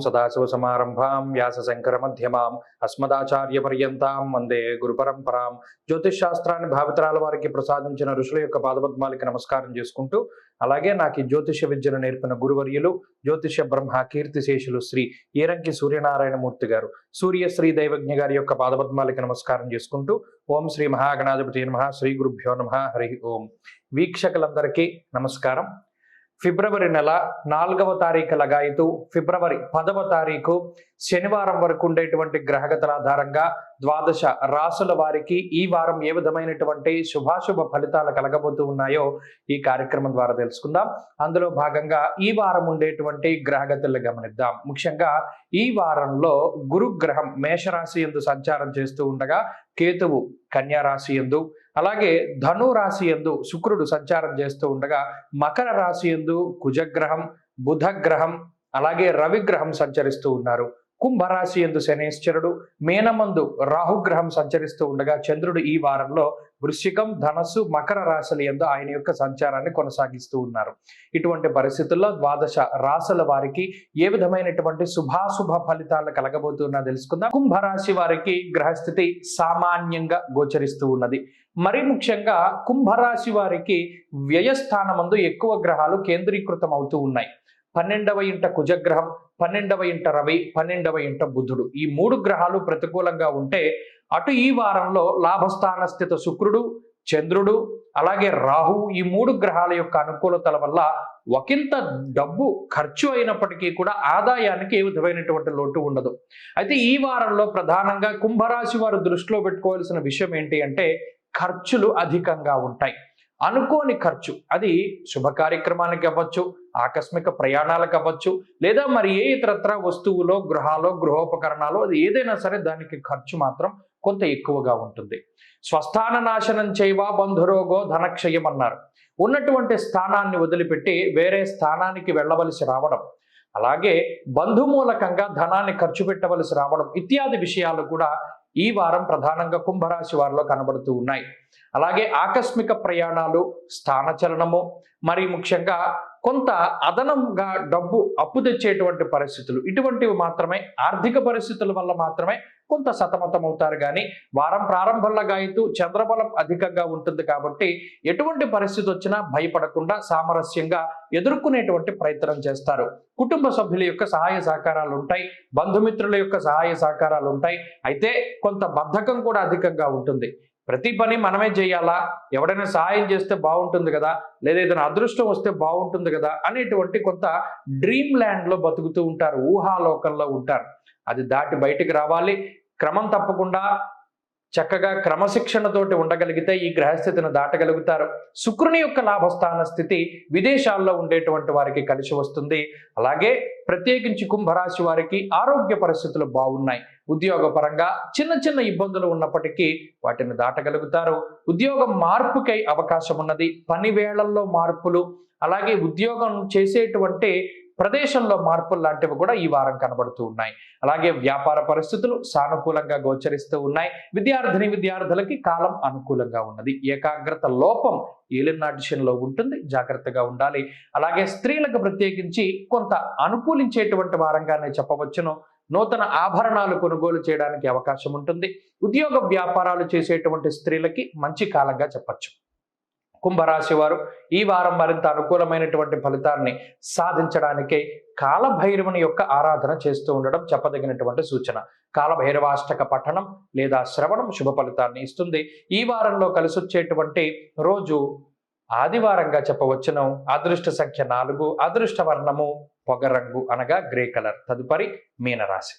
సదాశివసమారంభాం వ్యాసశంకరమధ్యమాం అస్మదాచార్యపర్యంతాం వందే గురుపరంపరాం. జ్యోతిష్ శాస్త్రాన్ని భావితరాల వారికి ప్రసాదించిన ఋషుల యొక్క పాదపద్మాలకి నమస్కారం చేసుకుంటూ, అలాగే నాకు ఈ జ్యోతిష విద్యను నేర్పిన గురువర్యులు జ్యోతిష బ్రహ్మ కీర్తిశేషులు శ్రీ ఈరంకి సూర్యనారాయణమూర్తి గారు, సూర్యశ్రీ దైవజ్ఞ గారి యొక్క పాదపద్మాలకి నమస్కారం చేసుకుంటూ, ఓం శ్రీ మహాగణాధిపతి నమః, శ్రీ గురుభ్యో నమః, హరి ఓం. వీక్షకులందరికీ నమస్కారం. ఫిబ్రవరి నెల 4వ తారీఖు లగాయతు ఫిబ్రవరి 10వ తారీఖు శనివారం వరకు ఉండేటువంటి గ్రహగతుల ఆధారంగా ద్వాదశ రాసుల వారికి ఈ వారం ఏ విధమైనటువంటి శుభాశుభ ఫలితాలు కలగబోతూ ఉన్నాయో ఈ కార్యక్రమం ద్వారా తెలుసుకుందాం. అందులో భాగంగా ఈ వారం ఉండేటువంటి గ్రహగతులను గమనిద్దాం. ముఖ్యంగా ఈ వారంలో గురుగ్రహం మేషరాశి యందు సంచారం చేస్తూ ఉండగా, కేతువు కన్యా రాశి యందు, అలాగే ధను రాశి యందు శుక్రుడు సంచారం చేస్తూ ఉండగా, మకర రాశి యందు కుజగ్రహం, బుధగ్రహం, అలాగే రవిగ్రహం సంచరిస్తూ ఉన్నారు. కుంభరాశి యందు శనేశ్వరుడు, మీనమందు రాహుగ్రహం సంచరిస్తూ ఉండగా, చంద్రుడు ఈ వారంలో వృశ్చికం, ధనస్సు, మకర రాశుల యందు ఆయన యొక్క సంచారాన్ని కొనసాగిస్తూ ఉన్నారు. ఇటువంటి పరిస్థితుల్లో ద్వాదశ రాశుల వారికి ఏ విధమైనటువంటి శుభాశుభ ఫలితాలు కలగబోతున్నా తెలుసుకుందాం. కుంభరాశి వారికి గ్రహస్థితి సామాన్యంగా గోచరిస్తూ ఉన్నది. మరి ముఖ్యంగా కుంభరాశి వారికి వ్యయస్థానమందు ఎక్కువ గ్రహాలు కేంద్రీకృతం అవుతూ ఉన్నాయి. 12వ ఇంట కుజగ్రహం, 12వ ఇంట రవి, 12వ ఇంట బుధుడు, ఈ 3 గ్రహాలు ప్రతికూలంగా ఉంటే, అటు ఈ వారంలో లాభస్థాన స్థిత శుక్రుడు, చంద్రుడు, అలాగే రాహు, ఈ 3 గ్రహాల యొక్క అనుకూలతల వల్ల ఒకంత డబ్బు ఖర్చు అయినప్పటికీ కూడా ఆదాయానికి ఏ విధమైనటువంటి లోటు ఉండదు. అయితే ఈ వారంలో ప్రధానంగా కుంభరాశి వారు దృష్టిలో పెట్టుకోవాల్సిన విషయం ఏంటి అంటే, ఖర్చులు అధికంగా ఉంటాయి. అనుకోని ఖర్చు, అది శుభ కార్యక్రమానికి అవ్వచ్చు, ఆకస్మిక ప్రయాణాలకు అవ్వచ్చు, లేదా మరి ఏ ఇతరత్ర వస్తువులో, గృహాలో, గృహోపకరణాలు, అది ఏదైనా సరే దానికి ఖర్చు మాత్రం కొంత ఎక్కువగా ఉంటుంది. స్వస్థాన నాశనం చేయవా బంధురోగో ధనక్షయం అన్నారు. ఉన్నటువంటి స్థానాన్ని వదిలిపెట్టి వేరే స్థానానికి వెళ్ళవలసి రావడం, అలాగే బంధుమూలకంగా ధనాన్ని ఖర్చు పెట్టవలసి రావడం ఇత్యాది విషయాలు కూడా ఈ వారం ప్రధానంగా కుంభరాశి వారిలో కనబడుతూ ఉన్నాయి. అలాగే ఆకస్మిక ప్రయాణాలు, స్థానచలనము, మరి ముఖ్యంగా కొంత అదనంగా డబ్బు అప్పు తెచ్చేటువంటి పరిస్థితులు, ఇటువంటివి మాత్రమే ఆర్థిక పరిస్థితుల వల్ల మాత్రమే కొంత సతమతం అవుతారు. కానీ వారం ప్రారంభంలో గాయతూ చంద్రబలం అధికంగా ఉంటుంది కాబట్టి ఎటువంటి పరిస్థితి వచ్చినా భయపడకుండా సామరస్యంగా ఎదుర్కొనేటువంటి ప్రయత్నం చేస్తారు. కుటుంబ సభ్యుల యొక్క సహాయ సహకారాలు ఉంటాయి, బంధుమిత్రుల యొక్క సహాయ సహకారాలు ఉంటాయి. అయితే కొంత బద్ధకం కూడా అధికంగా ఉంటుంది. ప్రతి పని మనమే చేయాలా, ఎవడైనా సహాయం చేస్తే బాగుంటుంది కదా, లేదా ఏదైనా అదృష్టం వస్తే బాగుంటుంది కదా అనేటువంటి కొంత డ్రీమ్ ల్యాండ్లో బతుకుతూ ఉంటారు, ఊహాలోకంలో ఉంటారు. అది దాటి బయటికి రావాలి. క్రమం తప్పకుండా చక్కగా క్రమశిక్షణతోటి ఉండగలిగితే ఈ గ్రహస్థితిని దాటగలుగుతారు. శుక్రుని యొక్క లాభస్థాన స్థితి విదేశాల్లో ఉండేటువంటి వారికి కలిసి వస్తుంది. అలాగే ప్రత్యేకించి కుంభరాశి వారికి ఆరోగ్య పరిస్థితులు బాగున్నాయి. ఉద్యోగపరంగా చిన్న చిన్న ఇబ్బందులు ఉన్నప్పటికీ వాటిని దాటగలుగుతారు. ఉద్యోగం మార్పుకై అవకాశం ఉన్నది. పని వేళల్లో మార్పులు, అలాగే ఉద్యోగం చేసేటువంటి ప్రదేశంలో మార్పులు లాంటివి కూడా ఈ వారం కనబడుతూ ఉన్నాయి. అలాగే వ్యాపార పరిస్థితులు సానుకూలంగా గోచరిస్తూ ఉన్నాయి. విద్యార్థులకి కాలం అనుకూలంగా ఉన్నది. ఏకాగ్రత లోపం ఏలినాటిషన్లో ఉంటుంది, జాగ్రత్తగా ఉండాలి. అలాగే స్త్రీలకు ప్రత్యేకించి కొంత అనుకూలించేటువంటి వారంగానే చెప్పవచ్చును. నూతన ఆభరణాలు కొనుగోలు చేయడానికి అవకాశం ఉంటుంది. ఉద్యోగ వ్యాపారాలు చేసేటువంటి స్త్రీలకి మంచి కాలంగా చెప్పచ్చు. కుంభరాశి వారు ఈ వారం మరింత అనుకూలమైనటువంటి ఫలితాన్ని సాధించడానికే కాలభైరవుని యొక్క ఆరాధన చేస్తూ ఉండడం చెప్పదగినటువంటి సూచన. కాలభైరవాష్టక పఠనం లేదా శ్రవణం శుభ ఫలితాన్ని ఇస్తుంది. ఈ వారంలో కలిసొచ్చేటువంటి రోజు ఆదివారంగా చెప్పవచ్చును. అదృష్ట సంఖ్య 4, అదృష్ట వర్ణము పొగరంగు అనగా గ్రే కలర్. తదుపరి మీనరాశి.